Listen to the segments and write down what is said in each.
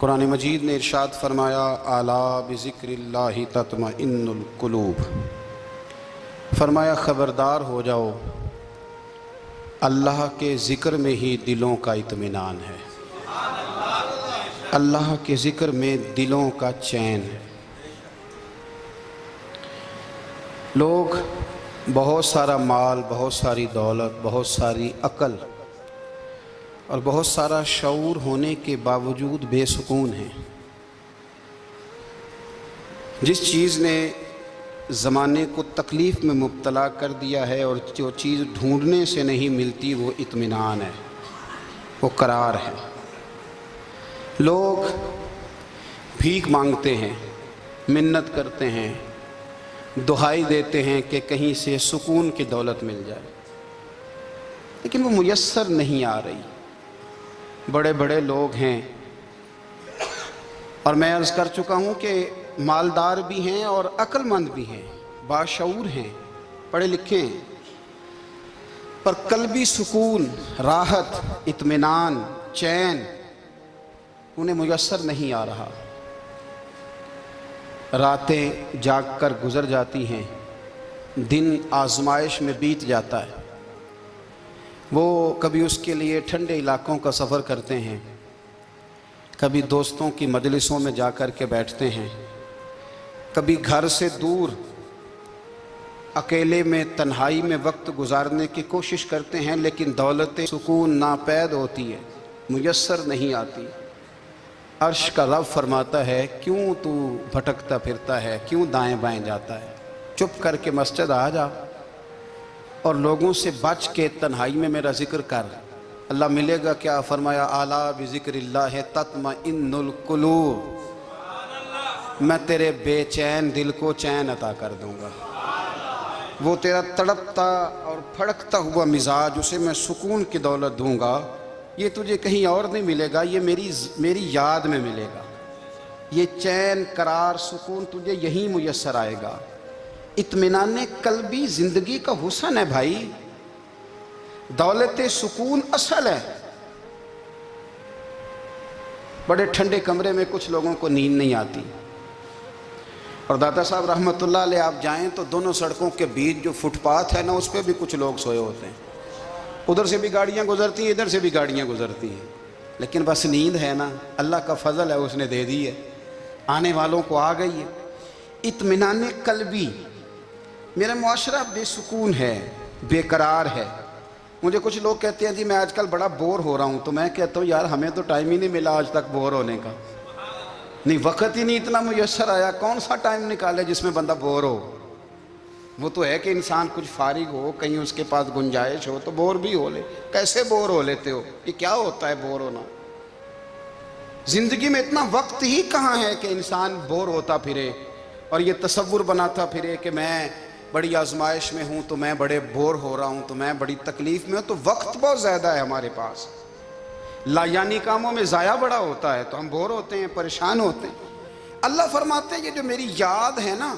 قرآن مجید نے ارشاد فرمایا الا بذکراللہ تطمئن القلوب، فرمایا خبردار ہو جاؤ، اللہ کے ذکر میں ہی دلوں کا اطمینان ہے، اللہ کے ذکر میں دلوں کا چین ہے۔ لوگ بہت سارا مال، بہت ساری دولت، بہت ساری عقل اور بہت سارا شعور ہونے کے باوجود بے سکون ہیں۔ جس چیز نے زمانے کو تکلیف میں مبتلا کر دیا ہے اور جو چیز ڈھونڈنے سے نہیں ملتی وہ اطمینان ہے، وہ قرار ہے۔ لوگ بھیک مانگتے ہیں، منت کرتے ہیں، دہائی دیتے ہیں کہ کہیں سے سکون کی دولت مل جائے، لیکن وہ میسر نہیں آ رہی۔ بڑے بڑے لوگ ہیں، اور میں عرض کر چکا ہوں کہ مالدار بھی ہیں اور عقل مند بھی ہیں، باشعور ہیں، پڑھے لکھے ہیں، پر قلبی سکون، راحت، اطمینان، چین انہیں میسر نہیں آ رہا۔ راتیں جاگ کر گزر جاتی ہیں، دن آزمائش میں بیت جاتا ہے۔ وہ کبھی اس کے لیے ٹھنڈے علاقوں کا سفر کرتے ہیں، کبھی دوستوں کی مجلسوں میں جا کر کے بیٹھتے ہیں، کبھی گھر سے دور اکیلے میں تنہائی میں وقت گزارنے کی کوشش کرتے ہیں، لیکن دولت سکون ناپید ہوتی ہے، میسر نہیں آتی۔ عرش کا رب فرماتا ہے کیوں تو بھٹکتا پھرتا ہے، کیوں دائیں بائیں جاتا ہے، چپ کر کے مسجد آ جا اور لوگوں سے بچ کے تنہائی میں میرا ذکر کر۔ اللہ ملے گا کیا؟ فرمایا اعلیٰ بذکر اللہ تطمئن القلوب، میں تیرے بے چین دل کو چین عطا کر دوں گا۔ وہ تیرا تڑپتا اور پھڑکتا ہوا مزاج، اسے میں سکون کی دولت دوں گا۔ یہ تجھے کہیں اور نہیں ملے گا، یہ میری یاد میں ملے گا۔ یہ چین، قرار، سکون تجھے یہیں میسر آئے گا۔ اطمینان قلبی زندگی کا حسن ہے بھائی، دولت سکون اصل ہے۔ بڑے ٹھنڈے کمرے میں کچھ لوگوں کو نیند نہیں آتی، اور داتا صاحب رحمۃ اللہ علیہ آپ جائیں تو دونوں سڑکوں کے بیچ جو فٹ پاتھ ہے نا، اس پہ بھی کچھ لوگ سوئے ہوتے ہیں۔ ادھر سے بھی گاڑیاں گزرتی ہیں، ادھر سے بھی گاڑیاں گزرتی ہیں، لیکن بس نیند ہے نا، اللہ کا فضل ہے، اس نے دے دی ہے، آنے والوں کو آ گئی ہے۔ اطمینان قلبی، میرا معاشرہ بے سکون ہے، بے قرار ہے۔ مجھے کچھ لوگ کہتے ہیں جی میں آج کل بڑا بور ہو رہا ہوں، تو میں کہتا ہوں یار ہمیں تو ٹائم ہی نہیں ملا آج تک بور ہونے کا، نہیں وقت ہی نہیں اتنا میسر آیا، کون سا ٹائم نکالے جس میں بندہ بور ہو؟ وہ تو ہے کہ انسان کچھ فارغ ہو، کہیں اس کے پاس گنجائش ہو تو بور بھی ہو لے۔ کیسے بور ہو لیتے ہو؟ یہ کیا ہوتا ہے بور ہونا؟ زندگی میں اتنا وقت ہی کہاں ہے کہ انسان بور ہوتا پھرے اور یہ تصور بناتا پھرے کہ میں بڑی آزمائش میں ہوں تو میں بڑے بور ہو رہا ہوں، تو میں بڑی تکلیف میں ہوں۔ تو وقت بہت زیادہ ہے ہمارے پاس، لا یعنی کاموں میں ضائع بڑا ہوتا ہے، تو ہم بور ہوتے ہیں، پریشان ہوتے ہیں۔ اللہ فرماتے ہیں یہ جو میری یاد ہے نا،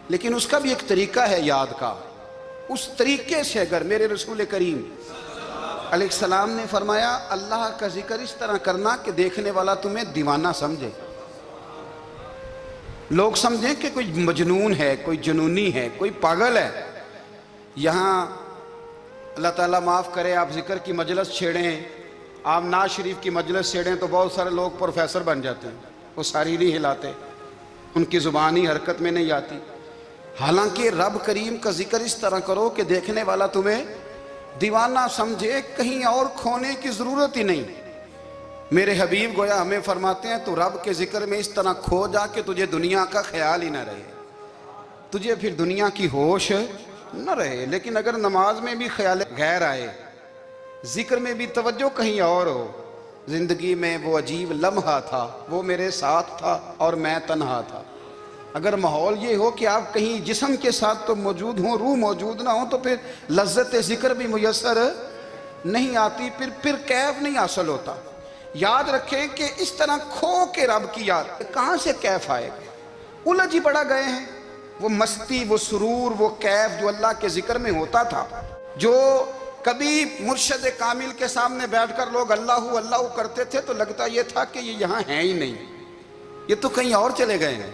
لیکن اس کا بھی ایک طریقہ ہے یاد کا، اس طریقے سے اگر میرے رسول کریم علیہ السلام نے فرمایا اللہ کا ذکر اس طرح کرنا کہ دیکھنے والا تمہیں دیوانہ سمجھے، لوگ سمجھیں کہ کوئی مجنون ہے، کوئی جنونی ہے، کوئی پاگل ہے۔ یہاں اللہ تعالیٰ معاف کرے، آپ ذکر کی مجلس چھیڑیں، آپ نعت شریف کی مجلس چھیڑیں تو بہت سارے لوگ پروفیسر بن جاتے ہیں، وہ ساری نہیں ہلاتے، ان کی زبان ہی حرکت میں نہیں آتی۔ حالانکہ رب کریم کا ذکر اس طرح کرو کہ دیکھنے والا تمہیں دیوانہ سمجھے، کہیں اور کھونے کی ضرورت ہی نہیں۔ میرے حبیب گویا ہمیں فرماتے ہیں تو رب کے ذکر میں اس طرح کھو جا کہ تجھے دنیا کا خیال ہی نہ رہے، تجھے پھر دنیا کی ہوش نہ رہے۔ لیکن اگر نماز میں بھی خیال غیر آئے، ذکر میں بھی توجہ کہیں اور ہو، زندگی میں وہ عجیب لمحہ تھا، وہ میرے ساتھ تھا اور میں تنہا تھا۔ اگر ماحول یہ ہو کہ آپ کہیں جسم کے ساتھ تو موجود ہوں، روح موجود نہ ہو، تو پھر لذت ذکر بھی میسر نہیں آتی، پھر کیف نہیں حاصل ہوتا۔ یاد رکھیں کہ اس طرح کھو کے رب کی یاد کہاں سے کیف آئے گا؟ الجھ ہی پڑا گئے ہیں۔ وہ مستی، وہ سرور، وہ کیف جو اللہ کے ذکر میں ہوتا تھا، جو کبھی مرشد کامل کے سامنے بیٹھ کر لوگ اللہ اللہ کرتے تھے تو لگتا یہ تھا کہ یہ یہاں ہیں ہی نہیں، یہ تو کہیں اور چلے گئے ہیں،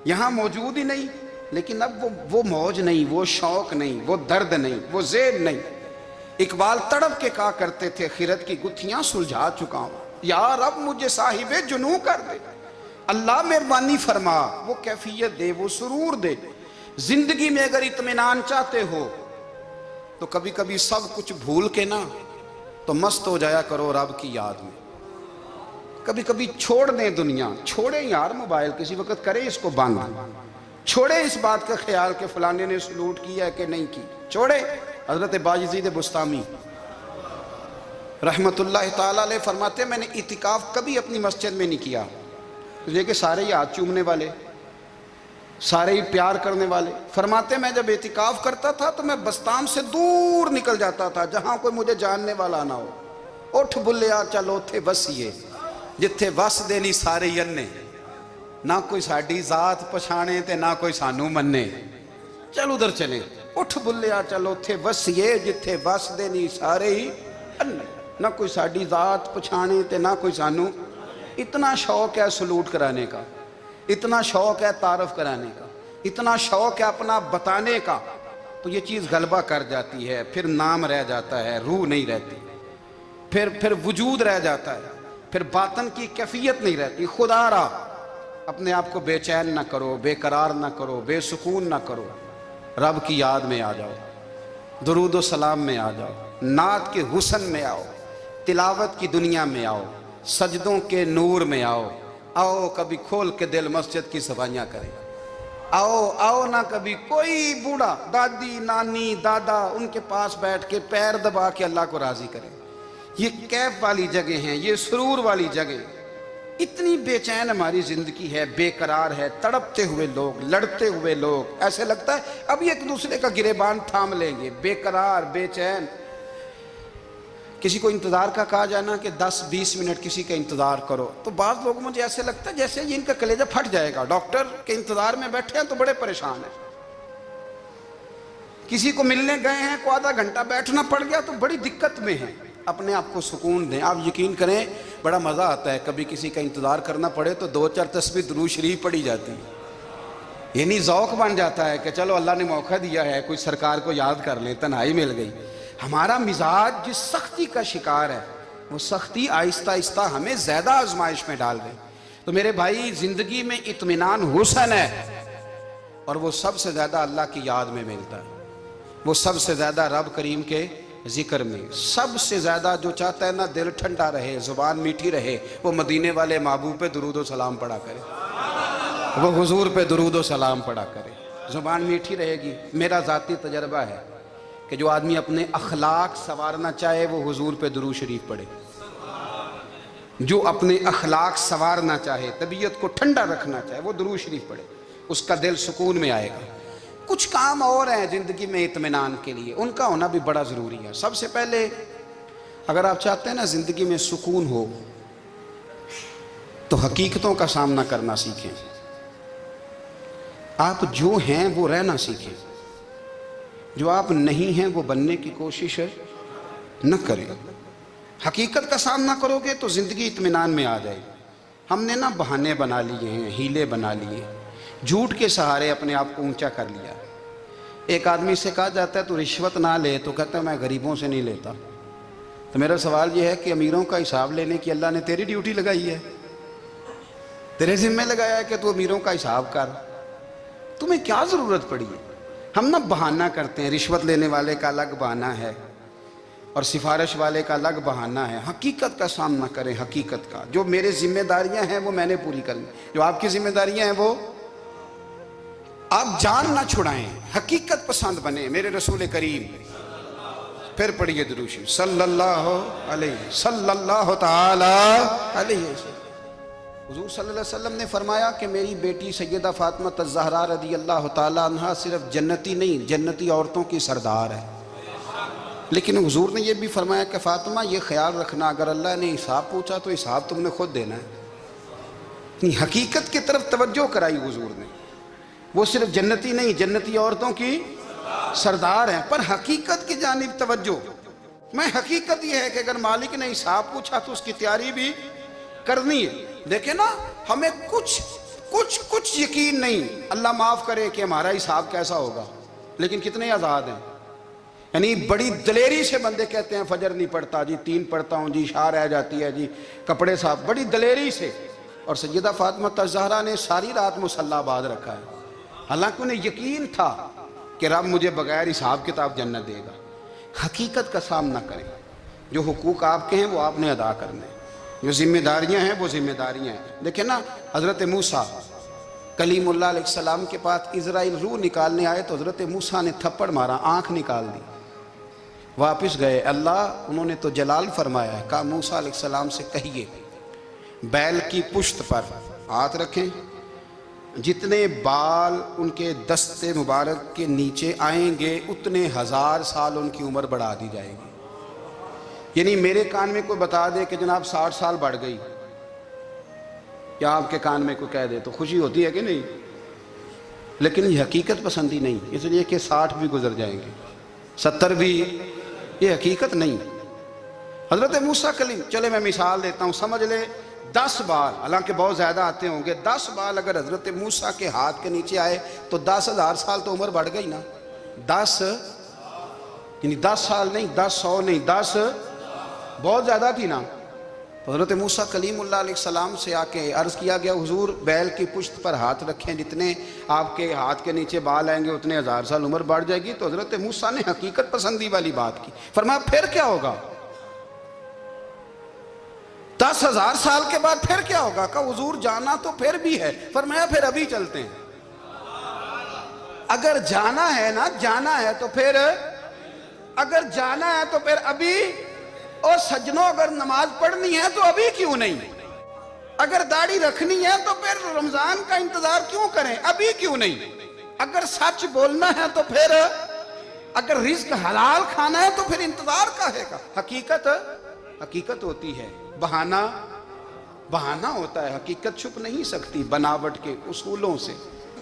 یہاں موجود ہی نہیں۔ لیکن اب وہ موج نہیں، وہ شوق نہیں، وہ درد نہیں، وہ ذہن نہیں۔ اقبال تڑپ کے کہا کرتے تھے خیرت کی گتھیاں سلجھا چکا ہوں، یا رب مجھے صاحب جنوں کر دے، اللہ مہربانی فرما، وہ کیفیت دے، وہ سرور دے۔ زندگی میں اگر اطمینان چاہتے ہو تو کبھی کبھی سب کچھ بھول کے نا تو مست ہو جایا کرو رب کی یاد میں۔ کبھی کبھی چھوڑ دیں دنیا، چھوڑیں یار موبائل، کسی وقت کریں اس کو بند، چھوڑیں اس بات کا خیال کہ فلانے نے سلوٹ کیا ہے کہ نہیں کی، چھوڑیں۔ حضرت باجزید بستامی رحمت اللہ تعالیٰ علیہ فرماتے ہیں میں نے اعتکاف کبھی اپنی مسجد میں نہیں کیا، یہ کہ سارے ہی ہاتھ چومنے والے، سارے ہی پیار کرنے والے۔ فرماتے میں جب اعتکاف کرتا تھا تو میں بستام سے دور نکل جاتا تھا جہاں کوئی مجھے جاننے والا نہ ہو۔ اٹھ بلیا چلو تھے وسیے جتھے وس دینی سارے یننے، نہ کوئی ساڈی ذات پچھانے تے نہ کوئی سانو مننے، چل ادھر چلیں۔ اٹھ بلیا چلو تھے وسیے جتھے وس دینی سارے ہی اننے، نہ کوئی ساڈی ذات پچھانے تے نہ کوئی سانو۔ اتنا شوق ہے سلوٹ کرانے کا، اتنا شوق ہے تعارف کرانے کا، اتنا شوق ہے اپنا بتانے کا، تو یہ چیز غلبہ کر جاتی ہے، پھر نام رہ جاتا ہے، روح نہیں رہتی، پھر وجود رہ جاتا ہے، پھر باطن کی کیفیت نہیں رہتی۔ خدا را اپنے آپ کو بے چین نہ کرو، بے قرار نہ کرو، بے سکون نہ کرو، رب کی یاد میں آ جاؤ، درود و سلام میں آ جاؤ، نعت کے حسن میں آؤ، تلاوت کی دنیا میں آؤ، سجدوں کے نور میں آؤ۔ آؤ کبھی کھول کے دل مسجد کی صفائیاں کریں، آؤ نہ کبھی کوئی بوڑھا دادی نانی دادا ان کے پاس بیٹھ کے پیر دبا کے اللہ کو راضی کریں۔ یہ کیف والی جگہ ہیں، یہ سرور والی جگہ۔ اتنی بے چین ہماری زندگی ہے، بے قرار ہے، تڑپتے ہوئے لوگ، لڑتے ہوئے لوگ، ایسے لگتا ہے ابھی ایک دوسرے کا گریبان تھام لیں گے، بے قرار بے چین۔ کسی کو انتظار کا کہا جانا کہ 10-20 منٹ کسی کا انتظار کرو تو بعض لوگ مجھے ایسے لگتا ہے جیسے ان کا کلیجہ پھٹ جائے گا، ڈاکٹر کے انتظار میں بیٹھے ہیں تو بڑے پریشان ہیں۔ کسی کو ملنے گئے ہیں کو آدھا گھنٹہ بیٹھنا پڑ گیا تو بڑی دقت میں ہیں۔ اپنے آپ کو سکون دیں۔ آپ یقین کریں بڑا مزہ آتا ہے، کبھی کسی کا انتظار کرنا پڑے تو 2-4 تسبیح درود شریف پڑھی جاتی ہے، یعنی ذوق بن جاتا ہے کہ چلو اللہ نے موقع دیا ہے، کوئی سرکار کو یاد کر لیں، تنہائی مل گئی۔ ہمارا مزاج جس سختی کا شکار ہے وہ سختی آہستہ آہستہ ہمیں زیادہ آزمائش میں ڈال گئی۔ تو میرے بھائی زندگی میں اطمینان حسن ہے، اور وہ سب سے زیادہ اللہ کی یاد میں ملتا ہے، وہ سب سے زیادہ رب کریم کے ذکر میں۔ سب سے زیادہ جو چاہتا ہے نا دل ٹھنڈا رہے، زبان میٹھی رہے، وہ مدینے والے محبوب پہ درود و سلام پڑھا کرے، وہ حضور پہ درود و سلام پڑھا کرے، زبان میٹھی رہے گی۔ میرا ذاتی تجربہ ہے کہ جو آدمی اپنے اخلاق سنوارنا چاہے وہ حضور پہ درود شریف پڑھے، جو اپنے اخلاق سنوارنا چاہے، طبیعت کو ٹھنڈا رکھنا چاہے، وہ درود شریف پڑھے، اس کا دل سکون میں آئے گا۔ کچھ کام اور ہیں زندگی میں اطمینان کے لیے، ان کا ہونا بھی بڑا ضروری ہے۔ سب سے پہلے اگر آپ چاہتے ہیں نا زندگی میں سکون ہو تو حقیقتوں کا سامنا کرنا سیکھیں، آپ جو ہیں وہ رہنا سیکھیں، جو آپ نہیں ہیں وہ بننے کی کوشش نہ کریں۔ حقیقت کا سامنا کرو گے تو زندگی اطمینان میں آ جائے۔ ہم نے نا بہانے بنا لیے ہیں، ہیلے بنا لیے، جھوٹ کے سہارے اپنے آپ کو اونچا کر لیا۔ ایک آدمی سے کہا جاتا ہے تو رشوت نہ لے، تو کہتا ہے میں غریبوں سے نہیں لیتا۔ تو میرا سوال یہ ہے کہ امیروں کا حساب لینے کی اللہ نے تیری ڈیوٹی لگائی ہے، تیرے ذمہ لگایا ہے کہ تو امیروں کا حساب کر، تمہیں کیا ضرورت پڑی ہے؟ ہم نا بہانہ کرتے ہیں، رشوت لینے والے کا الگ بہانہ ہے اور سفارش والے کا الگ بہانہ ہے۔ حقیقت کا سامنا کریں، حقیقت کا۔ جو میرے ذمہ داریاں ہیں وہ میں نے پوری کرنی، جو آپ کی ذمہ داریاں ہیں وہ آپ جان نہ چھڑائیں، حقیقت پسند بنیں۔ میرے رسول کریم پھر پڑھیے درود شریف صلی اللہ تعالی علیہ وسلم۔ حضور صلی اللہ علیہ وسلم نے فرمایا کہ میری بیٹی سیدہ فاطمہ الزہرا رضی اللہ تعالی عنہا صرف جنتی نہیں، جنتی عورتوں کی سردار ہے۔ لیکن حضور نے یہ بھی فرمایا کہ فاطمہ یہ خیال رکھنا اگر اللہ نے حساب پوچھا تو حساب تم نے خود دینا ہے۔ حقیقت کی طرف توجہ کرائی حضور نے، وہ صرف جنتی نہیں، جنتی عورتوں کی سردار ہیں، پر حقیقت کی جانب توجہ۔ میں حقیقت یہ ہے کہ اگر مالک نے حساب پوچھا تو اس کی تیاری بھی کرنی ہے. دیکھیں نا ہمیں کچھ یقین نہیں, اللہ معاف کرے کہ ہمارا حساب کیسا ہوگا, لیکن کتنے آزاد ہیں. یعنی بڑی دلیری سے بندے کہتے ہیں فجر نہیں پڑھتا جی, 3 پڑھتا ہوں جی, عشاء رہ جاتی ہے جی, کپڑے صاف, بڑی دلیری سے. اور سیدہ فاطمہ الزہرا نے ساری رات مصلی آباد رکھا ہے, حالانکہ انہیں یقین تھا کہ رب مجھے بغیر حساب کتاب جنت دے گا. حقیقت کا سامنا کریں, جو حقوق آپ کے ہیں وہ آپ نے ادا کرنے, جو ذمہ داریاں ہیں وہ ذمہ داریاں ہیں. دیکھیں نا حضرت موسیٰ کلیم اللہ علیہ السلام کے پاس اسرائیل روح نکالنے آئے تو حضرت موسیٰ نے تھپڑ مارا, آنکھ نکال دی, واپس گئے. اللہ انہوں نے تو جلال فرمایا ہے, کہا موسیٰ علیہ السلام سے کہیے بیل کی پشت پر ہاتھ رکھیں, جتنے بال ان کے دست مبارک کے نیچے آئیں گے اتنے 1000 سال ان کی عمر بڑھا دی جائے گی. یعنی میرے کان میں کوئی بتا دے کہ جناب 60 سال بڑھ گئی, یا آپ کے کان میں کوئی کہہ دے تو خوشی ہوتی ہے کہ نہیں, لیکن یہ حقیقت پسندی نہیں, اس لیے کہ 60 بھی گزر جائیں گے, 70 بھی, یہ حقیقت نہیں. حضرت موسیٰ کلیم, چلے میں مثال دیتا ہوں, سمجھ لے 10 بال, حالانکہ بہت زیادہ آتے ہوں گے, 10 بال اگر حضرت موسیٰ کے ہاتھ کے نیچے آئے تو 10,000 سال تو عمر بڑھ گئی نا. 10 یعنی 10 سال نہیں, 10 100 نہیں, 10 بہت زیادہ تھی نا. حضرت موسیٰ کلیم اللہ علیہ السلام سے آ کے عرض کیا گیا حضور بیل کی پشت پر ہاتھ رکھیں, جتنے آپ کے ہاتھ کے نیچے بال آئیں گے اتنے 1000 سال عمر بڑھ جائے گی. تو حضرت موسیٰ نے حقیقت پسندی والی بات کی, فرمایا پھر کیا ہوگا, 10,000 سال کے بعد پھر کیا ہوگا. کہا حضور جانا تو پھر بھی ہے. فرمایا پھر ابھی چلتے ہیں, اگر جانا ہے نا, جانا ہے تو پھر, اگر جانا ہے تو پھر ابھی. اور سجنوں اگر نماز پڑھنی ہے تو ابھی کیوں نہیں, اگر داڑھی رکھنی ہے تو پھر رمضان کا انتظار کیوں کریں, ابھی کیوں نہیں, اگر سچ بولنا ہے تو پھر, اگر رزق حلال کھانا ہے تو پھر انتظار کاہے کا. حقیقت ہوتی ہے, بہانہ ہوتا ہے, حقیقت چھپ نہیں سکتی بناوٹ کے اصولوں سے,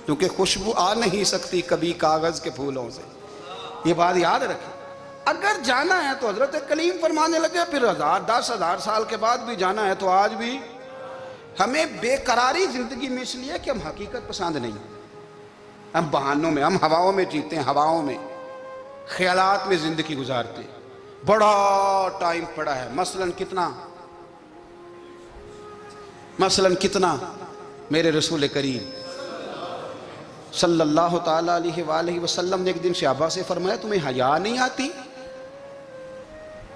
کیونکہ خوشبو آ نہیں سکتی کبھی کاغذ کے پھولوں سے. یہ بات یاد رکھیں. اگر جانا ہے تو حضرت کلیم فرمانے لگے پھر 10,000 سال کے بعد بھی جانا ہے تو آج بھی. ہمیں بے قراری زندگی میں اس لیے کہ ہم حقیقت پسند نہیں, ہم بہانوں میں, ہم ہواؤں میں جیتے ہیں, ہواؤں میں, خیالات میں زندگی گزارتے ہیں. بڑا ٹائم پڑا ہے, مثلاً کتنا میرے رسول کریم صلی اللہ تعالیٰ علیہ وآلہ وسلم نے ایک دن صحابہ سے فرمایا تمہیں حیا نہیں آتی.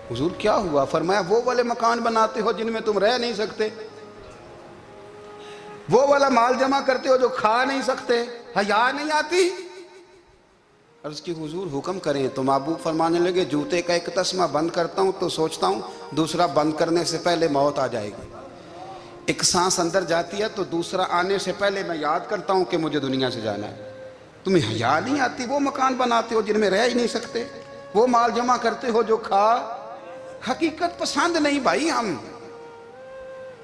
حضور کیا ہوا؟ فرمایا وہ والے مکان بناتے ہو جن میں تم رہ نہیں سکتے, وہ والا مال جمع کرتے ہو جو کھا نہیں سکتے, حیا نہیں آتی. عرض کی حضور حکم کریں. تو محبوب فرمانے لگے جوتے کا ایک تسمہ بند کرتا ہوں تو سوچتا ہوں دوسرا بند کرنے سے پہلے موت آ جائے گی, ایک سانس اندر جاتی ہے تو دوسرا آنے سے پہلے میں یاد کرتا ہوں کہ مجھے دنیا سے جانا ہے. تمہیں حیا نہیں آتی؟ وہ مکان بناتے ہو جن میں رہ ہی نہیں سکتے, وہ مال جمع کرتے ہو جو کھا. حقیقت پسند نہیں بھائی. ہم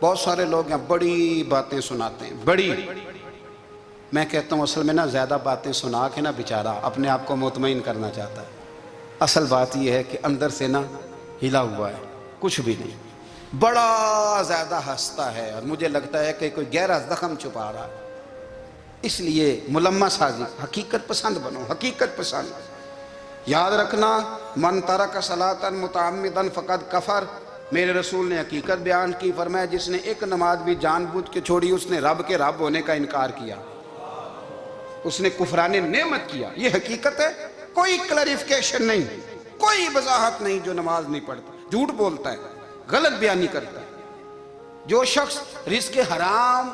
بہت سارے لوگ ہیں بڑی باتیں سناتے ہیں, بڑی, میں کہتا ہوں اصل میں نا زیادہ باتیں سنا کے نا بیچارہ اپنے آپ کو مطمئن کرنا چاہتا ہے. اصل بات یہ ہے کہ اندر سے نا ہلا ہوا ہے, کچھ بھی نہیں, بڑا زیادہ ہنستا ہے اور مجھے لگتا ہے کہ کوئی گہرا زخم چھپا رہا ہے. اس لیے ملمہ سازی, حقیقت پسند بنو, حقیقت پسند. یاد رکھنا من ترک صلاۃ متعمدا فقد کفر. میرے رسول نے حقیقت بیان کی, فرمایا جس نے ایک نماز بھی جان بوجھ کے چھوڑی اس نے رب کے رب ہونے کا انکار کیا, اس نے کفران نعمت کیا. یہ حقیقت ہے, کوئی کلیریفیکیشن نہیں, کوئی وضاحت نہیں. جو نماز نہیں پڑھتا, جھوٹ بولتا ہے, غلط بیانی کرتا ہے. جو شخص رزق حرام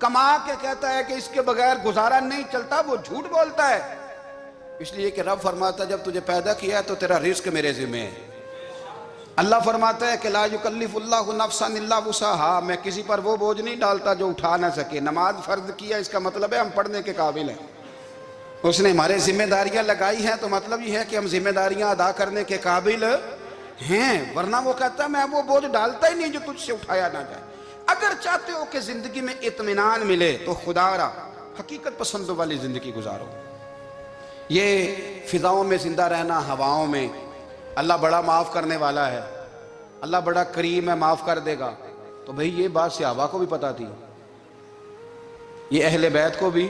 کما کے کہتا ہے کہ اس کے بغیر گزارا نہیں چلتا, وہ جھوٹ بولتا ہے. اس لیے کہ رب فرماتا ہے جب تجھے پیدا کیا ہے تو تیرا رزق میرے ذمہ ہے. اللہ فرماتا ہے کہ لا یکلف اللہ نفسا الا وسعها, میں کسی پر وہ بوجھ نہیں ڈالتا جو اٹھا نہ سکے. نماز فرض کیا اس کا مطلب ہے ہم پڑھنے کے قابل ہیں. اس نے ہمارے ذمہ داریاں لگائی ہیں تو مطلب یہ ہے کہ ہم ذمہ داریاں ادا کرنے کے قابل ہیں, ورنہ وہ کہتا ہے میں وہ بوجھ ڈالتا ہی نہیں جو تجھ سے اٹھایا نہ جائے. اگر چاہتے ہو کہ زندگی میں اطمینان ملے تو خدا را حقیقت پسندوں والی زندگی گزارو. یہ فضاؤں میں زندہ رہنا, ہواؤں میں, اللہ بڑا معاف کرنے والا ہے، اللہ بڑا کریم ہے، معاف کر دے گا. تو بھئی یہ بات صحابہ کو بھی پتا تھی، یہ اہل بیت کو بھی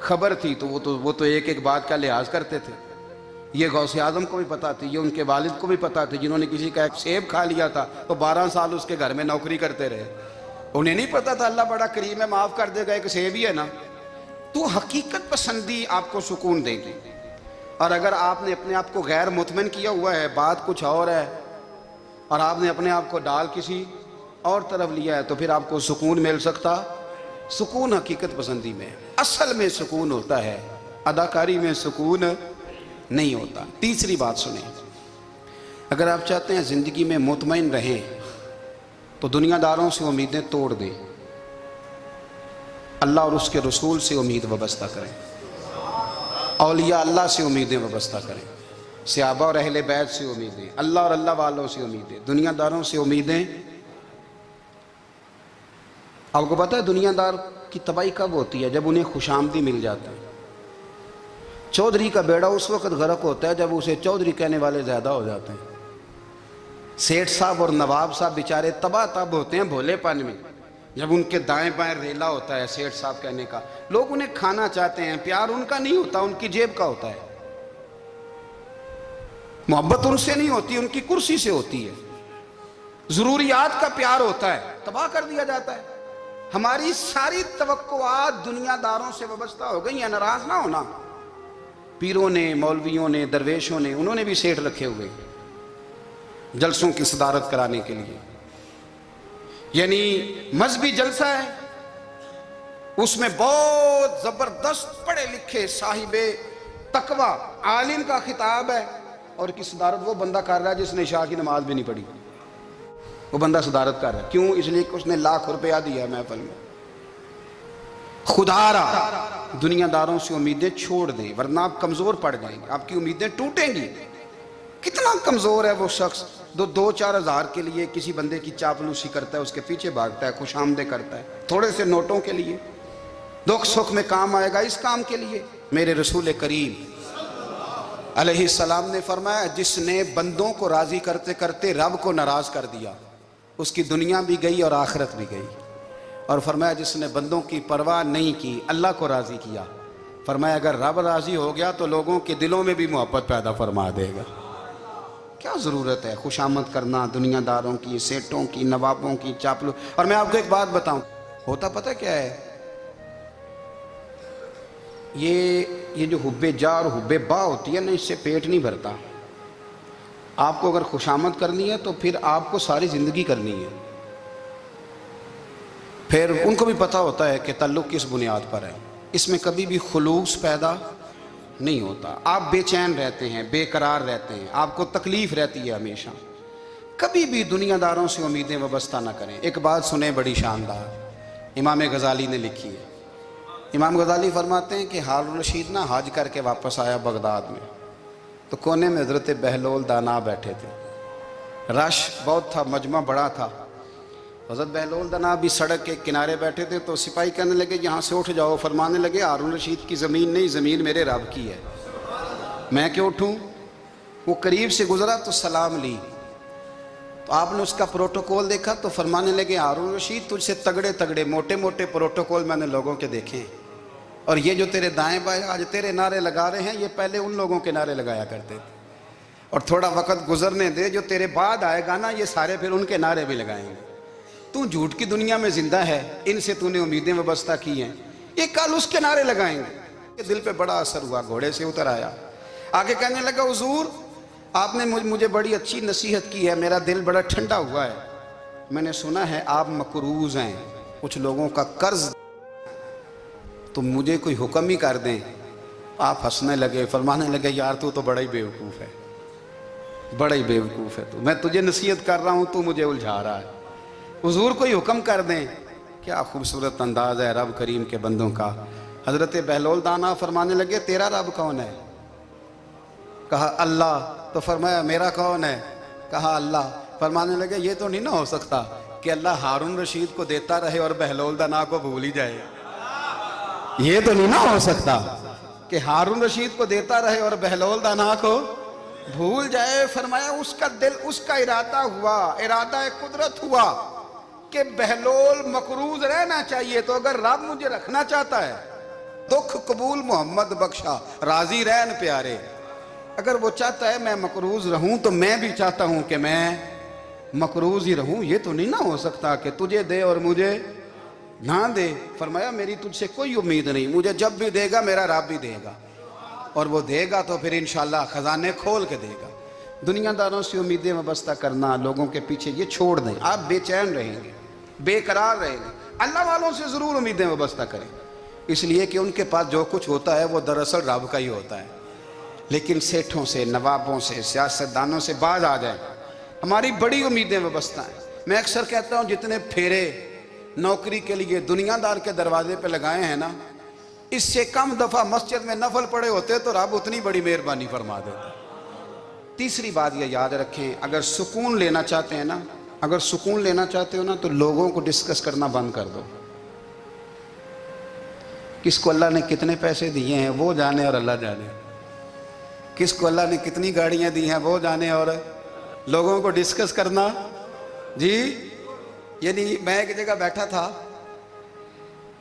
خبر تھی، تو وہ تو ایک ایک بات کا لحاظ کرتے تھے. یہ غوث اعظم کو بھی پتا تھی، یہ ان کے والد کو بھی پتا تھی، جنہوں نے کسی کا ایک سیب کھا لیا تھا تو 12 سال اس کے گھر میں نوکری کرتے رہے. انہیں نہیں پتا تھا اللہ بڑا کریم ہے، معاف کر دے گا، ایک سیب ہی ہے نا. تو حقیقت پسندی آپ کو سکون دے گی. اور اگر آپ نے اپنے آپ کو غیر مطمئن کیا ہوا ہے، بات کچھ اور ہے، اور آپ نے اپنے آپ کو ڈال کسی اور طرف لیا ہے، تو پھر آپ کو سکون مل سکتا. سکون حقیقت پسندی میں، اصل میں سکون ہوتا ہے، اداکاری میں سکون نہیں ہوتا. تیسری بات سنیں، اگر آپ چاہتے ہیں زندگی میں مطمئن رہیں تو دنیا داروں سے امیدیں توڑ دیں، اللہ اور اس کے رسول سے امید وابستہ کریں، اولیاء اللہ سے امیدیں وابستہ کریں، صحابہ اور اہل بیت سے امیدیں، اللہ اور اللہ والوں سے امیدیں، دنیا داروں سے امیدیں. آپ کو پتہ ہے دنیا دار کی تباہی کب ہوتی ہے؟ جب انہیں خوش آمدی مل جاتا ہے. چودھری کا بیڑا اس وقت غرق ہوتا ہے جب اسے چودھری کہنے والے زیادہ ہو جاتے ہیں. سیٹھ صاحب اور نواب صاحب بیچارے تباہ تب ہوتے ہیں بھولے پن میں، جب ان کے دائیں بائیں ریلا ہوتا ہے سیٹھ صاحب کہنے کا. لوگ انہیں کھانا چاہتے ہیں، پیار ان کا نہیں ہوتا، ان کی جیب کا ہوتا ہے. محبت ان سے نہیں ہوتی، ان کی کرسی سے ہوتی ہے. ضروریات کا پیار ہوتا ہے، تباہ کر دیا جاتا ہے. ہماری ساری توقعات دنیا داروں سے وابستہ ہو گئی ہیں. ناراض نہ ہونا، پیروں نے، مولویوں نے، درویشوں نے، انہوں نے بھی سیٹ رکھے ہوئے جلسوں کی صدارت کرانے کے لیے. یعنی مذہبی جلسہ ہے، اس میں بہت زبردست پڑھے لکھے صاحب تقوی عالم کا خطاب ہے، اور کی صدارت وہ بندہ کر رہا ہے جس نے عشاء کی نماز بھی نہیں پڑھی. وہ بندہ صدارت کر رہا ہے. کیوں؟ اس لیے کہ اس نے ₹1,00,000 دیا ہے محفل میں. خدا را دنیا داروں سے امیدیں چھوڑ دیں، ورنہ آپ کمزور پڑ جائیں گے، آپ کی امیدیں ٹوٹیں گی. کتنا کمزور ہے وہ شخص جو 2-4 ہزار کے لیے کسی بندے کی چاپلوسی کرتا ہے، اس کے پیچھے بھاگتا ہے، خوش آمدیں کرتا ہے تھوڑے سے نوٹوں کے لیے. دکھ سکھ میں کام آئے گا اس کام کے لیے. میرے رسول کریم علیہ السلام نے فرمایا، جس نے بندوں کو راضی کرتے کرتے رب کو ناراض کر دیا، اس کی دنیا بھی گئی اور آخرت بھی گئی. اور فرمایا جس نے بندوں کی پرواہ نہیں کی، اللہ کو راضی کیا، فرمایا اگر رب راضی ہو گیا تو لوگوں کے دلوں میں بھی محبت پیدا فرما دے گا. کیا ضرورت ہے خوشامد کرنا دنیا داروں کی، سیٹوں کی، نوابوں کی، چاپلو. اور میں آپ کو ایک بات بتاؤں، ہوتا پتہ کیا ہے؟ یہ جو حب جا اور حب با ہوتی ہے نا، اس سے پیٹ نہیں بھرتا. آپ کو اگر خوشامد کرنی ہے تو پھر آپ کو ساری زندگی کرنی ہے. پھر ان کو بھی پتہ ہوتا ہے کہ تعلق کس بنیاد پر ہے، اس میں کبھی بھی خلوص پیدا نہیں ہوتا. آپ بے چین رہتے ہیں، بے قرار رہتے ہیں، آپ کو تکلیف رہتی ہے ہمیشہ. کبھی بھی دنیا داروں سے امیدیں وابستہ نہ کریں. ایک بات سنیں بڑی شاندار، امام غزالی نے لکھی ہے. امام غزالی فرماتے ہیں کہ ہارون الرشید نہ حج کر کے واپس آیا بغداد میں، تو کونے میں حضرت بہلول دانا بیٹھے تھے. رش بہت تھا، مجمع بڑا تھا. حضرت بہلول دانا بھی سڑک کے کنارے بیٹھے تھے. تو سپاہی کہنے لگے یہاں سے اٹھ جاؤ. فرمانے لگے ہارون الرشید کی زمین نہیں، زمین میرے رب کی ہے، میں کیوں اٹھوں؟ وہ قریب سے گزرا تو سلام لی. تو آپ نے اس کا پروٹوکول دیکھا تو فرمانے لگے ہارون الرشید تجھ سے تگڑے تگڑے موٹے موٹے پروٹوکول میں نے لوگوں کے دیکھے ہیں، اور یہ جو تیرے دائیں بائیں آج تیرے نعرے لگا رہے ہیں، یہ پہلے ان لوگوں کے نعرے لگایا کرتے تھے. اور تھوڑا وقت گزرنے دے، جو تیرے بعد آئے گا نا، یہ سارے پھر ان کے نعرے بھی لگائیں گے. تو جھوٹ کی دنیا میں زندہ ہے، ان سے تو نے امیدیں وابستہ کی ہیں، یہ کل اس کے نعرے لگائیں گے. دل پہ بڑا اثر ہوا، گھوڑے سے اتر آیا، آگے کہنے لگا حضور آپ نے مجھے بڑی اچھی نصیحت کی ہے، میرا دل بڑا ٹھنڈا ہوا ہے. میں نے سنا ہے آپ مقروض ہیں، کچھ لوگوں کا قرض، تو مجھے کوئی حکم ہی کر دیں. آپ ہنسنے لگے، فرمانے لگے یار تو بڑا ہی بیوقوف ہے، بڑا ہی بیوقوف ہے. تو میں تجھے نصیحت کر رہا ہوں، تو مجھے الجھا رہا ہے. حضور کوئی حکم کر دیں. کیا خوبصورت انداز ہے رب کریم کے بندوں کا. حضرت بہلول دانا فرمانے لگے تیرا رب کون ہے؟ کہا اللہ. تو فرمایا میرا کون ہے؟ کہا اللہ. فرمانے لگے یہ تو نہیں نہ ہو سکتا کہ اللہ ہارون رشید کو دیتا رہے اور بہلول دانا کو بھول ہی جائے. یہ تو نہیں نہ ہو سکتا کہ ہارون رشید کو دیتا رہے اور بہلول دانا کو بھول جائے، فرمایا اس کا دل، اس کا ارادہ ہوا، ارادہ قدرت ہوا کہ بہلول مقروض رہنا چاہیے، تو اگر رب مجھے رکھنا چاہتا ہے، دکھ قبول محمد بخشا راضی رہن پیارے، اگر وہ چاہتا ہے میں مقروض رہوں تو میں بھی چاہتا ہوں کہ میں مقروض ہی رہوں۔ یہ تو نہیں نہ ہو سکتا کہ تجھے دے اور مجھے نہ دے۔ فرمایا میری تجھ سے کوئی امید نہیں، مجھے جب بھی دے گا میرا رب بھی دے گا، اور وہ دے گا تو پھر انشاءاللہ خزانے کھول کے دے گا۔ دنیا داروں سے امیدیں وابستہ کرنا، لوگوں کے پیچھے، یہ چھوڑ دیں، آپ بے چین رہیں گے، بے قرار رہیں گے۔ اللہ والوں سے ضرور امیدیں وابستہ کریں، اس لیے کہ ان کے پاس جو کچھ ہوتا ہے وہ دراصل رب کا ہی ہوتا ہے۔ لیکن سیٹھوں سے، نوابوں سے، سیاستدانوں سے باز آ جائیں، ہماری بڑی امیدیں وابستہ ہیں۔ میں اکثر کہتا ہوں جتنے پھیرے نوکری کے لیے دنیا دار کے دروازے پہ لگائے ہیں نا، اس سے کم دفعہ مسجد میں نفل پڑے ہوتے تو رب اتنی بڑی مہربانی فرما دیتا۔ تیسری بات یہ یاد رکھیں، اگر سکون لینا چاہتے ہیں نا، اگر سکون لینا چاہتے ہو نا، تو لوگوں کو ڈسکس کرنا بند کر دو۔ کس کو اللہ نے کتنے پیسے دیے ہیں وہ جانے اور اللہ جانے، کس کو اللہ نے کتنی گاڑیاں دی ہیں وہ جانے، اور لوگوں کو ڈسکس کرنا جی۔ یعنی میں ایک جگہ بیٹھا تھا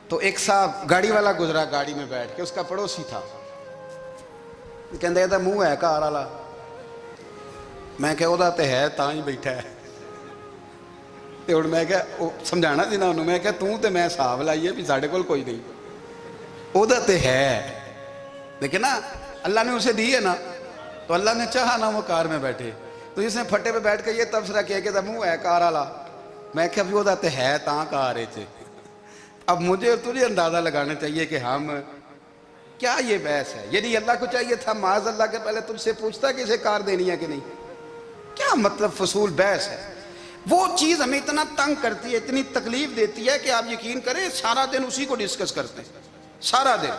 تو ایک صاحب گاڑی والا گزرا، گاڑی میں بیٹھ کے، اس کا پڑوسی تھا، کہندے تھا منہ ہے کار والا، میں کہ وہ تے ہے تاں ہی بیٹھا ہے، تے ہن میں کہ سمجھانا سی نا انہوں، میں کہ توں تے میں حساب لائیے بھی ساڈے کول کوئی نہیں، وہ تے ہے، لیکن نا اللہ نے اسے دی ہے نا، تو اللہ نے چاہا نا وہ کار میں بیٹھے، تو جس نے پھٹے پہ بیٹھ کے یہ تبصرہ کیا کہ منہ ہے کار والا، میں کہ ابھی وہ تے ہے تاں کار ہے۔ اب مجھے اور تجھے اندازہ لگانا چاہیے کہ ہم کیا یہ بحث ہے، یعنی اللہ کو چاہیے تھا معاذ اللہ کے پہلے تجھ سے پوچھتا کہ اسے کار دینی ہے کہ نہیں، کیا مطلب فضول بحث ہے۔ وہ چیز ہمیں اتنا تنگ کرتی ہے، اتنی تکلیف دیتی ہے کہ آپ یقین کریں سارا دن اسی کو ڈسکس کرتے ہیں، سارا دن۔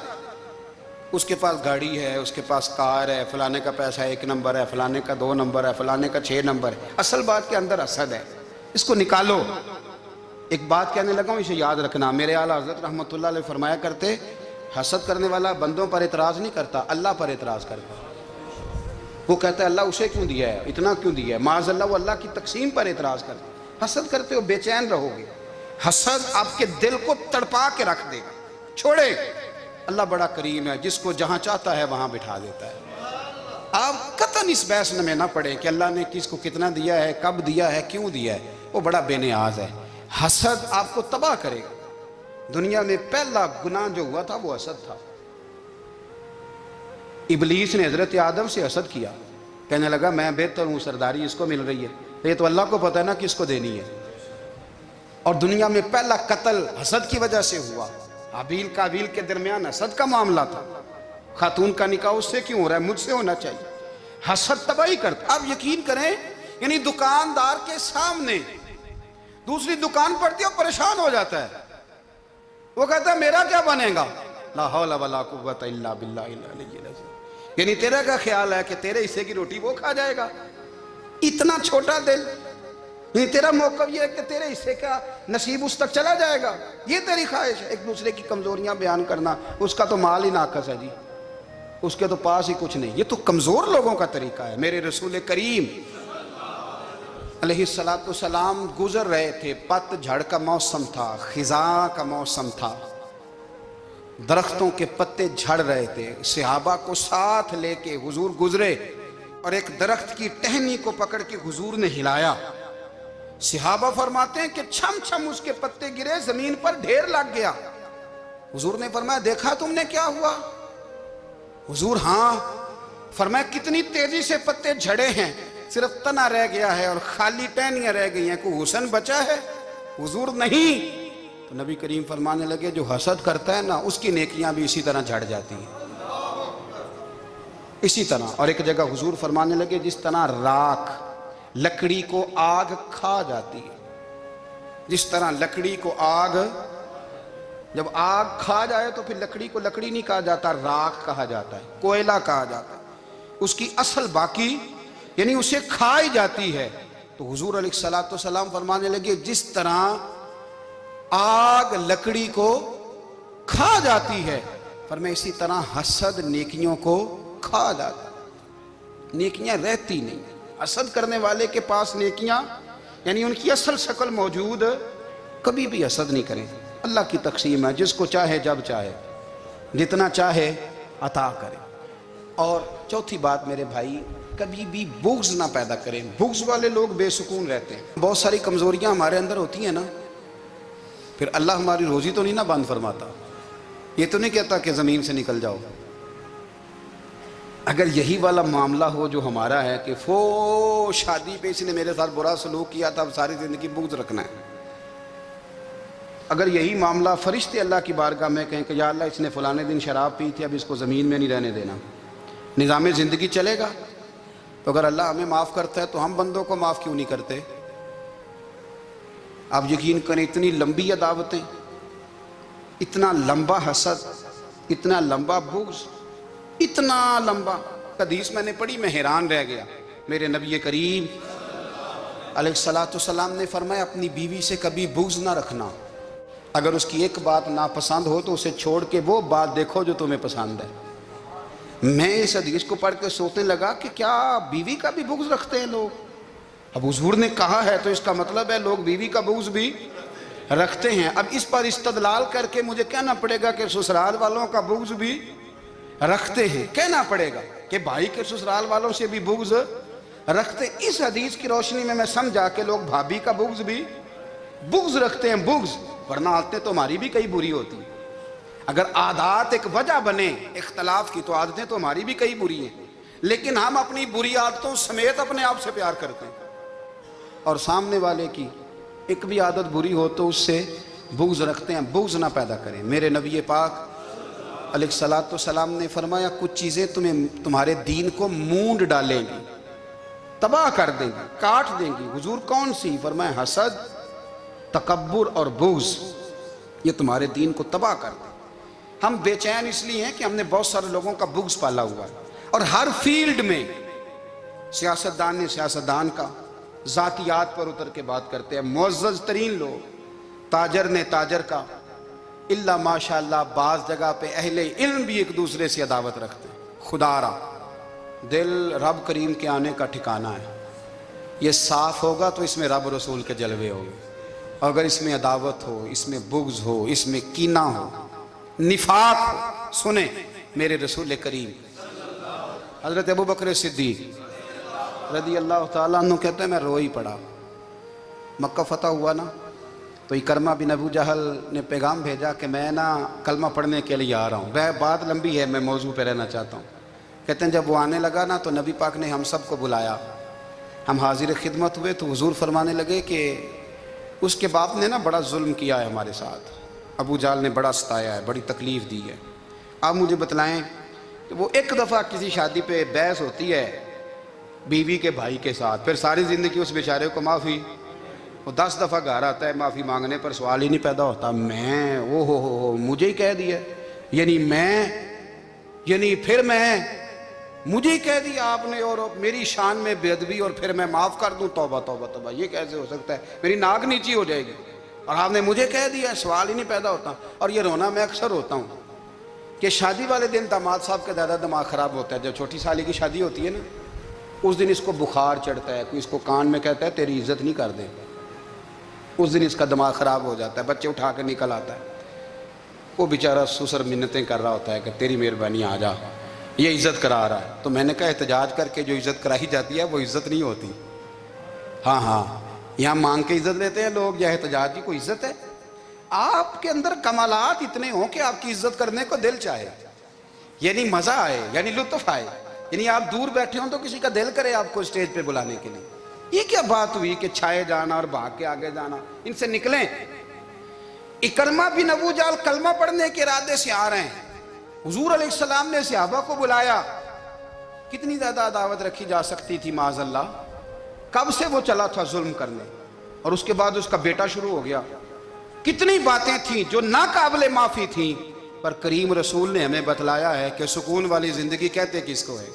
اس کے پاس گاڑی ہے، اس کے پاس کار ہے، فلانے کا پیسہ 1 نمبر ہے، فلانے کا 2 نمبر ہے، فلانے کا 6 نمبر ہے، اصل بات کے اندر حسد ہے، اس کو نکالو۔ ایک بات کہنے لگا ہوں، اسے یاد رکھنا، میرے اعلیٰ حضرت رحمۃ اللہ علیہ فرمایا کرتے، حسد کرنے والا بندوں پر اعتراض نہیں کرتا، اللہ پر اعتراض کرتا۔ وہ کہتا ہے اللہ اسے کیوں دیا ہے، اتنا کیوں دیا ہے، معاذ اللہ وہ اللہ کی تقسیم پر اعتراض کرتا ہے۔ حسد کرتے ہو بے چین رہو گے، حسد آپ کے دل کو تڑپا کے رکھ دے گا، چھوڑے۔ اللہ بڑا کریم ہے، جس کو جہاں چاہتا ہے وہاں بٹھا دیتا ہے۔ آپ قطعاً اس بحث میں نہ پڑیں کہ اللہ نے کس کو کتنا دیا ہے، کب دیا ہے، کیوں دیا ہے، وہ بڑا بے نیاز ہے۔ حسد آپ کو تباہ کرے گا۔ دنیا میں پہلا گناہ جو ہوا تھا وہ حسد تھا۔ ابلیس نے حضرت آدم سے حسد کیا، کہنے لگا میں بہتر ہوں، سرداری اس کو مل رہی ہے، یہ تو اللہ کو پتہ ہے نا کس کو دینی ہے۔ اور دنیا میں پہلا قتل حسد کی وجہ سے ہوا، حابیل قابیل کے درمیان حسد کا معاملہ تھا۔ خاتون کا نکاح اس سے کیوں ہو رہا ہے، مجھ سے ہونا چاہیے۔ حسد تباہی کرتا۔ آپ یقین کریں، یعنی دکاندار کے سامنے دوسری دکان پڑتی ہے اور پریشان ہو جاتا ہے، وہ کہتا ہے میرا کیا بنے گا، لا حول ولا قوت الا باللہ العلی العظیم، یعنی تیرا کیا خیال ہے کہ تیرے حصے کی روٹی وہ کھا جائے گا، اتنا چھوٹا دل، یعنی تیرا موقف یہ ہے کہ تیرے حصے کا نصیب اس تک چلا جائے گا، یہ تیری خواہش ہے۔ ایک دوسرے کی کمزوریاں بیان کرنا، اس کا تو مال ہی ناقص ہے جی، اس کے تو پاس ہی کچھ نہیں، یہ تو کمزور لوگوں کا طریقہ ہے۔ میرے رسول کریم علیہ السلام گزر رہے تھے، پت جھڑ کا موسم تھا، خزاں کا موسم تھا، درختوں کے پتے جھڑ رہے تھے، صحابہ کو ساتھ لے کے حضور گزرے اور ایک درخت کی ٹہنی کو پکڑ کے حضور نے ہلایا۔ صحابہ فرماتے ہیں کہ چھم چھم اس کے پتے گرے، زمین پر ڈھیر لگ گیا۔ حضور نے فرمایا دیکھا تم نے کیا ہوا؟ حضور ہاں۔ فرمایا کتنی تیزی سے پتے جھڑے ہیں، صرف تنا رہ گیا ہے اور خالی ٹہنیاں رہ گئی ہیں، کوئی حسن بچا ہے؟ حضور نہیں۔ تو نبی کریم فرمانے لگے جو حسد کرتا ہے نا اس کی نیکیاں بھی اسی طرح جھڑ جاتی ہیں، اسی طرح۔ اور ایک جگہ حضور فرمانے لگے جس طرح راکھ لکڑی کو آگ کھا جاتی ہے، جس طرح لکڑی کو آگ، جب آگ کھا جائے تو پھر لکڑی کو لکڑی نہیں کہا جاتا، راکھ کہا جاتا ہے، کوئلہ کہا جاتا ہے، اس کی اصل باقی یعنی اسے کھائی جاتی ہے۔ تو حضور علیہ السلام فرمانے لگے جس طرح آگ لکڑی کو کھا جاتی ہے، فرمایا اسی طرح حسد نیکیوں کو کھا جاتا ہے۔ نیکیاں رہتی نہیں. حسد کرنے والے کے پاس نیکیاں یعنی ان کی اصل شکل موجود, کبھی بھی حسد نہیں کریں. اللہ کی تقسیم ہے, جس کو چاہے جب چاہے جتنا چاہے عطا کرے. اور چوتھی بات میرے بھائی, کبھی بھی بغض نہ پیدا کریں. بغض والے لوگ بے سکون رہتے ہیں. بہت ساری کمزوریاں ہمارے اندر ہوتی ہیں نا, پھر اللہ ہماری روزی تو نہیں نہ بند فرماتا. یہ تو نہیں کہتا کہ زمین سے نکل جاؤ. اگر یہی والا معاملہ ہو جو ہمارا ہے کہ شادی پہ اس نے میرے ساتھ برا سلوک کیا تھا, اب ساری زندگی بغض رکھنا ہے. اگر یہی معاملہ فرشتے اللہ کی بارگاہ میں کہیں کہ یا اللہ اس نے فلانے دن شراب پی تھی, اب اس کو زمین میں نہیں رہنے دینا, نظام زندگی چلے گا. تو اگر اللہ ہمیں معاف کرتا ہے تو ہم بندوں کو معاف کیوں نہیں کرتے؟ آپ یقین کریں, اتنی لمبی عداوتیں, اتنا لمبا حسد, اتنا لمبا بغض, اتنا لمبا. حدیث میں نے پڑھی, میں حیران رہ گیا. میرے نبی کریم علیہ الصلوۃ والسلام نے فرمایا اپنی بیوی سے کبھی بغض نہ رکھنا. اگر اس کی ایک بات ناپسند ہو تو اسے چھوڑ کے وہ بات دیکھو جو تمہیں پسند ہے. میں اس حدیث کو پڑھ کے سوچنے لگا کہ کیا بیوی کا بھی بغض رکھتے ہیں لوگ؟ اب حضور نے کہا ہے تو اس کا مطلب ہے لوگ بیوی کا بغض بھی رکھتے ہیں. اب اس پر استدلال کر کے مجھے کہنا پڑے گا کہ سسرال والوں کا بغض بھی رکھتے ہیں. کہنا پڑے گا کہ بھائی کے سسرال والوں سے بھی بغض رکھتے ہیں. اس حدیث کی روشنی میں سمجھا کہ لوگ بھابھی کا بغض بھی رکھتے ہیں. بغض, ورنہ عادتیں تو ہماری بھی کئی بری ہوتی ہیں. اگر عادات ایک وجہ بنے اختلاف کی تو عادتیں تو ہماری بھی کئی بری ہیں, لیکن ہم اپنی بری عادتوں سمیت اپنے آپ سے پیار کرتے ہیں. اور سامنے والے کی ایک بھی عادت بری ہو تو اس سے بغض رکھتے ہیں. بغض نہ پیدا کریں. میرے نبی پاک علیہ الصلوۃ والسلام نے فرمایا کچھ چیزیں تمہارے دین کو مونڈ ڈالیں گی, تباہ کر دیں گی, کاٹ دیں گی. حضور کون سی؟ فرمایا حسد, تکبر اور بغض, یہ تمہارے دین کو تباہ کر دیں. ہم بے چین اس لیے ہیں کہ ہم نے بہت سارے لوگوں کا بغض پالا ہوا ہے. اور ہر فیلڈ میں سیاستدان نے سیاستدان کا, ذاتیات پر اتر کے بات کرتے ہیں. معزز ترین لوگ, تاجر نے تاجر کا, اللہ ماشاءاللہ بعض جگہ پہ اہل علم بھی ایک دوسرے سے عداوت رکھتے ہیں. خدا را دل رب کریم کے آنے کا ٹھکانہ ہے. یہ صاف ہوگا تو اس میں رب رسول کے جلوے ہوں گے. اگر اس میں عداوت ہو, اس میں بغض ہو, اس میں کینہ ہو, نفاق ہو, سنیں میرے رسول کریم حضرت ابوبکر صدیق رضی اللہ تعالیٰ عنہ کہتے ہیں میں رو ہی پڑا. مکہ فتح ہوا نا, تو اکرمہ بن ابو جہل نے پیغام بھیجا کہ میں نا کلمہ پڑھنے کے لیے آ رہا ہوں. بات لمبی ہے, میں موضوع پہ رہنا چاہتا ہوں. کہتے ہیں جب وہ آنے لگا نا تو نبی پاک نے ہم سب کو بلایا. ہم حاضر خدمت ہوئے تو حضور فرمانے لگے کہ اس کے باپ نے نا بڑا ظلم کیا ہے ہمارے ساتھ. ابو جہل نے بڑا ستایا ہے, بڑی تکلیف دی ہے. آپ مجھے بتلائیں کہ وہ ایک دفعہ کسی شادی پہ بحث ہوتی ہے بیوی کے بھائی کے ساتھ, پھر ساری زندگی اس بیچارے کو معافی. وہ 10 دفعہ گھر آتا ہے, معافی مانگنے پر سوال ہی نہیں پیدا ہوتا. میں ہو مجھے ہی کہہ دیا, یعنی پھر میں مجھے ہی کہہ دیا آپ نے, اور میری شان میں بے ادبی, اور پھر میں معاف کر دوں. توبہ توبہ توبہ, یہ کیسے ہو سکتا ہے؟ میری ناک نیچی ہو جائے گی. اور آپ نے مجھے کہہ دیا, سوال ہی نہیں پیدا ہوتا. اور یہ رونا میں اکثر ہوتا ہوں کہ شادی والے دن داماد صاحب کا زیادہ دماغ خراب ہوتا ہے. جب چھوٹی سالی کی شادی ہوتی ہے نا, اس دن اس کو بخار چڑھتا ہے, کوئی اس کو کان میں کہتا ہے تیری عزت نہیں کر دیں. اس دن اس کا دماغ خراب ہو جاتا ہے, بچے اٹھا کے نکل آتا ہے. وہ بیچارہ سسر منتیں کر رہا ہوتا ہے کہ تیری مہربانی آ جا, یہ عزت کرا رہا ہے. تو میں نے کہا احتجاج کر کے جو عزت کرائی جاتی ہے وہ عزت نہیں ہوتی. ہاں یہاں مانگ کے عزت لیتے ہیں لوگ, یا احتجاج کی کوئی عزت ہے؟ آپ کے اندر کمالات اتنے ہوں کہ آپ کی عزت کرنے کو دل چاہے, یعنی مزہ آئے, یعنی لطف آئے, یعنی آپ دور بیٹھے ہوں تو کسی کا دل کرے آپ کو اسٹیج پہ بلانے کے لیے. یہ کیا بات ہوئی کہ چھائے جانا اور بھاگ کے آگے جانا؟ ان سے نکلیں. اکرمہ بن ابو جہل کلمہ پڑھنے کے ارادے سے آ رہے ہیں. حضور علیہ السلام نے صحابہ کو بلایا. کتنی زیادہ عداوت رکھی جا سکتی تھی معاذ اللہ. کب سے وہ چلا تھا ظلم کرنے, اور اس کے بعد اس کا بیٹا شروع ہو گیا. کتنی باتیں تھیں جو ناقابل معافی تھیں, پر کریم رسول نے ہمیں بتلایا ہے کہ سکون والی زندگی کہتے کس کو ہے.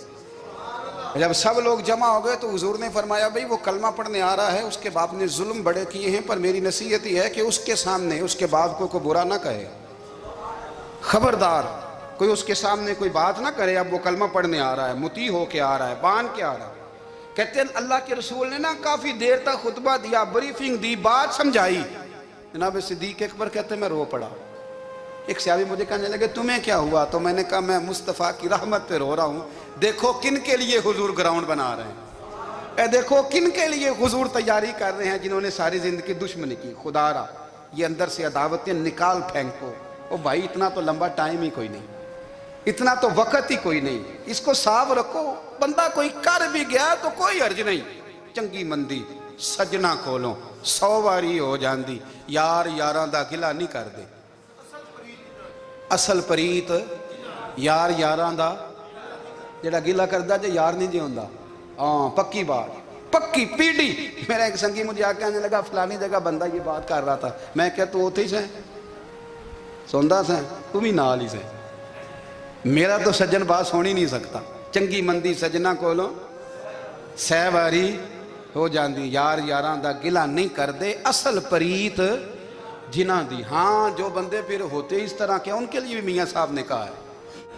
جب سب لوگ جمع ہو گئے تو حضور نے فرمایا بھئی وہ کلمہ پڑھنے آ رہا ہے, اس کے باپ نے ظلم بڑے کیے ہیں, پر میری نصیحت یہ ہے کہ اس کے سامنے اس کے باپ کو برا نہ کہے. خبردار, کوئی اس کے سامنے کوئی بات نہ کرے، اب وہ کلمہ پڑھنے آ رہا ہے، مطیع ہو کے آ رہا ہے، بان کے آ رہا ہے۔ کہتے ہیں اللہ کے رسول نے نا کافی دیر تک خطبہ دیا، بریفنگ دی، بات سمجھائی۔ جناب صدیق اکبر کہتے ہیں میں رو پڑا۔ ایک صحابی مجھے کہنے لگے تمہیں کیا ہوا؟ تو میں نے کہا میں مصطفیٰ کی رحمت پہ رو رہا ہوں، دیکھو کن کے لیے حضور گراؤنڈ بنا رہے ہیں، اے دیکھو کن کے لیے حضور تیاری کر رہے ہیں، جنہوں نے ساری زندگی دشمنی کی۔ خدا را یہ اندر سے عداوتیں نکال پھینکو۔ او بھائی اتنا تو لمبا ٹائم ہی کوئی نہیں، اتنا تو وقت ہی کوئی نہیں، اس کو صاف رکھو۔ بندہ کوئی کر بھی گیا تو کوئی حرج نہیں، چنگی مندی سجنا کھولو 100 واری ہو جاندی، یار یاراں دا گلا نہیں کر دے۔ اصل پریت یار یاراں دا جڑا گلا کردا جے یار نہیں جی ہوندا۔ ہاں پکی بات، پکی پیڑی۔ میرا ایک سنگی مجھے آ کے آنے لگا فلانی جگہ بندہ یہ بات کر رہا تھا، میں کہا تو اوتھے ہی سے سوندا سے تو بھی نال ہی سے، میرا تو سجن بات سن ہی نہیں سکتا۔ چنگی مندی سجنا کولوں 100 واری ہو جاندی، یار یاراں دا گلا نہیں کر دے، اصل پریت جنہ دی۔ ہاں جو بندے پھر ہوتے اس طرح کے ان کے لیے بھی میاں صاحب نے کہا ہے،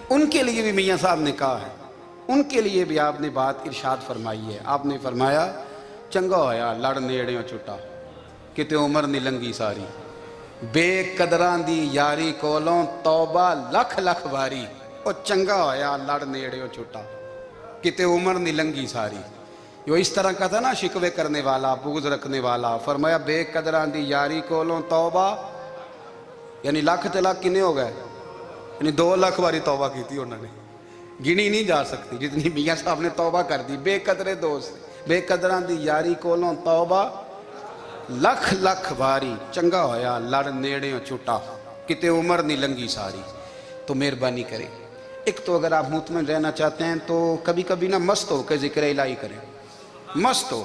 ان کے لیے بھی میاں صاحب نے کہا ہے، ان کے لیے بھی آپ نے بات ارشاد فرمائی ہے۔ آپ نے فرمایا چنگا ہویا لڑ نیڑیوں چھٹا، کتے عمر نہیں لنگی ساری، بے قدراں دی یاری کولوں توبہ لکھ لکھ واری۔ او چنگا ہویا لڑ نیڑیوں چھٹا، کتے عمر نہیں لنگی ساری۔ جو اس طرح کا تھا نا شکوے کرنے والا، بغض رکھنے والا، فرمایا بے قدراں دی یاری کولوں توبہ، یعنی لاکھ تے لاکھ کنے ہو گئے، یعنی 2 لاکھ واری توبہ کی تھی انہوں نے، گنی نہیں جا سکتی جتنی میاں صاحب نے توبہ کر دی۔ بے قدرے دوست، بے قدراں دی یاری کولوں توبہ لکھ لکھ واری، چنگا ہویا لڑ نیڑیوں چھٹا، کتے عمر نہیں لنگی ساری۔ تو مہربانی کریں، ایک تو اگر آپ مطمئن رہنا چاہتے ہیں تو کبھی کبھی نا مست ہو کے ذکر الہی کریں، مست ہو،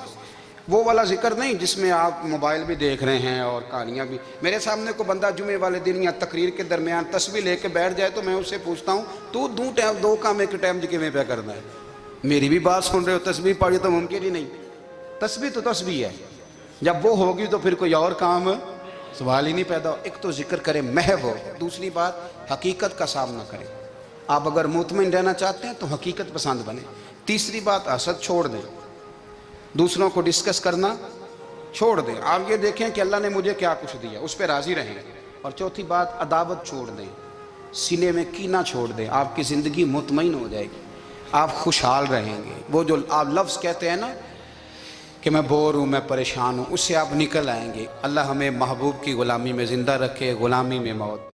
وہ والا ذکر نہیں جس میں آپ موبائل بھی دیکھ رہے ہیں اور کہانیاں بھی۔ میرے سامنے کو بندہ جمعے والے دن یا تقریر کے درمیان تسبیح لے کے بیٹھ جائے تو میں اس سے پوچھتا ہوں تو دو کام ایک ٹائم جی میں پہ کرنا ہے؟ میری بھی بات سن رہے ہو، تسبیح پڑھی تو ممکن ہی نہیں۔ تسبیح تو تسبیح ہے، جب وہ ہوگی تو پھر کوئی اور کام سوال ہی نہیں پیدا ہو۔ ایک تو ذکر کرے محو ہو، دوسری بات حقیقت کا سامنا کریں۔ آپ اگر مطمئن رہنا چاہتے ہیں تو حقیقت پسند بنیں۔ تیسری بات حسد چھوڑ دیں، دوسروں کو ڈسکس کرنا چھوڑ دیں، آپ یہ دیکھیں کہ اللہ نے مجھے کیا کچھ دیا، اس پہ راضی رہیں۔ اور چوتھی بات عداوت چھوڑ دیں، سینے میں کینہ چھوڑ دیں، آپ کی زندگی مطمئن ہو جائے گی، آپ خوشحال رہیں گے۔ وہ جو آپ لفظ کہتے ہیں نا کہ میں بور ہوں، میں پریشان ہوں، اس سے آپ نکل آئیں گے۔ اللہ ہمیں محبوب کی غلامی میں زندہ رکھے، غلامی میں موت۔